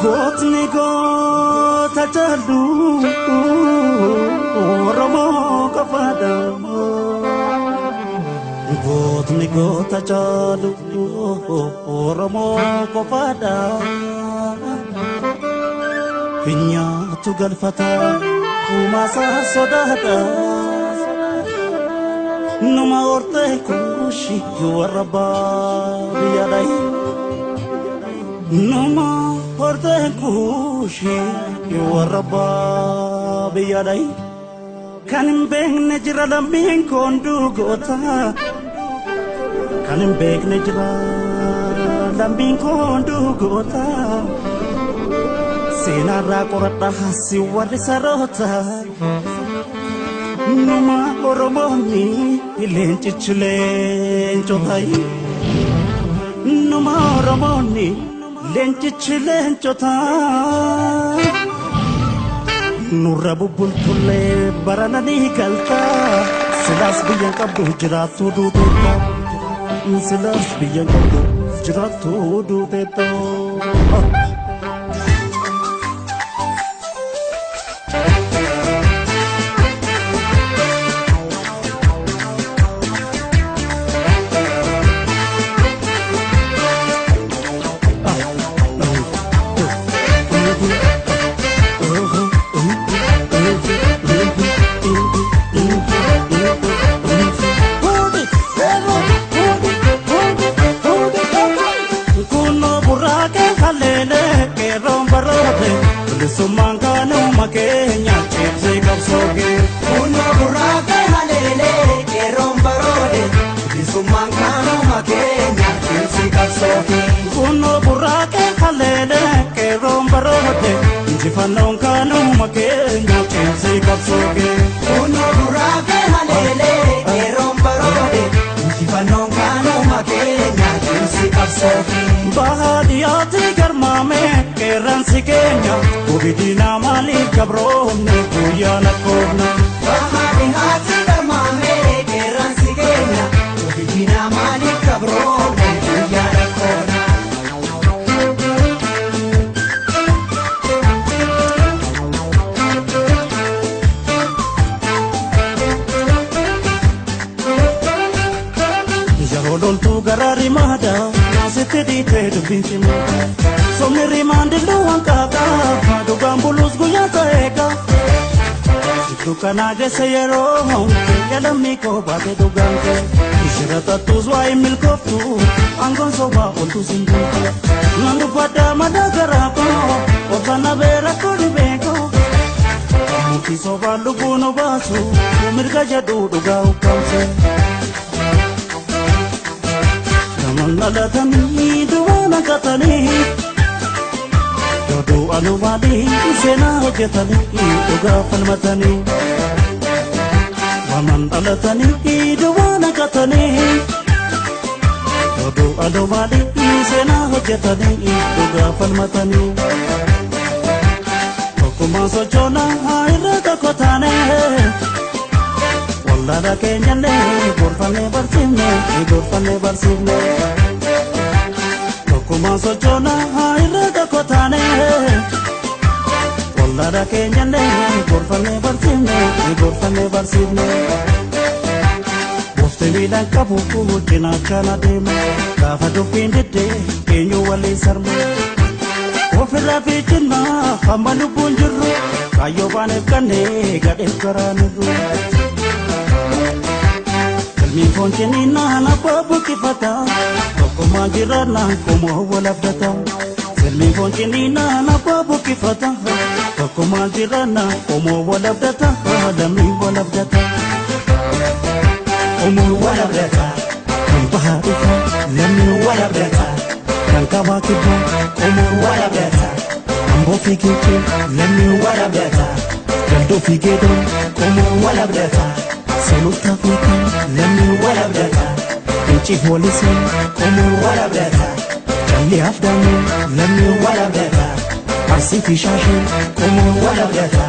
Gotni gota jalu Oromo kafada Gotni gota jalu Oromo kafada Pinya tu galfata Kumasa sodada Numa orte kushi Yuaraba biyadai Numa orte kushi Yuaraba biyadai Kanim beng nejra lambing kondu gota Kanim beng nejra lambing kondu gota Sena rakorata hasi wali sarota Numa oromoni ilenchi chilencho thai Numa oromoni lenchi chilencho thai Nurra bubultule baranani galta Silas biyan kabdu jiratu dudeta Silas biyan kabdu jiratu dudeta Sumangkano makenya chipsi kapsoge Uno burrake halele ke rombarode Sumangkano makenya chipsi kapsoge Uno burrake halele ke rombarode Jifanonkano makenya chipsi kapsoge Uno burrake halele ke rombarode Jifanonkano makenya chipsi kapsoge Bahadiyati garmame ke ransi kenya Ubidina mali kabrone kuyana kona Bahadiyati garmame ke ransi kenya Ubidina mali kabrone kuyana kona Jarodon tu garari mahada Nasete di tedu binti mahada Somni rimandi luan kaka Madu gambulus guyata eka Dukana gese yero Yadami ko bade dugante Ishirata tuzwa imil koftu Angon soba ontu sindunka Nandu pada madagarako Otana vera kodi beko Muki soba luguno basu Umirga jadu duga ukause Nalatani duwana katani Dodo anubadi sena hojetani Uga falmatani Waman alatani duwana katani Dodo anubadi sena hojetani Uga falmatani Kokuma sochona hairata kotane Wallada kenyane gorfane barsivne Kokuma sochona hairata kotane Wallada kenyane gorfane barsivne Bofte milan kabu jina chana dema Kafa dupindite kenyo wali sarma Ofira fichina hamalu punjuru Kayo bane kane gade karaniru Kalmi foncheni na babu kifata Kokuma jirana komo walabdata Kalmi foncheni na babu kifata Kokuma jirana komo walabdata Dami walabdata Komo walabdata Baharifa Lami walabdata Kankawa kibu Komo walabdata Ambo fikiki Lami walabdata Kaldo figedo Komo walabdata Saluta fiki Lami walabdata Inchi holise Komo walabdata Challi afdami Lami walabdata Arsi fishashi Komo walabdata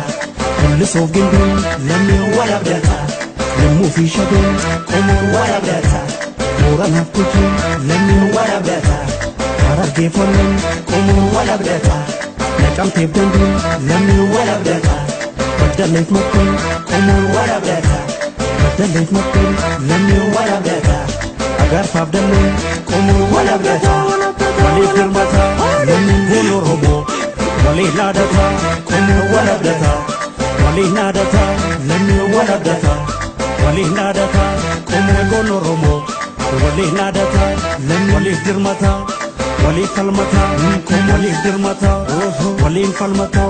Kulli sof gindi Lami walabdata Lemmu fishade Komo walabdata Mura nafkuki Lami walabdata Hararge folen Komo walabdata نقمت بدندون لمي ولا بدتا بدليت مكن أمور ولا بدتا بدليت مكن لمي ولا بدتا أقرف عبدالله أمور ولا بدتا ولي كرمتا لمن هولو ربو ولي نادتا أمور ولا بدتا ولي نادتا لمي ولا بدتا ولي نادتا هولو ربو ولي نادتا ولي كرمتا ولي كلمتا ولي كرمتا ولي كلمتا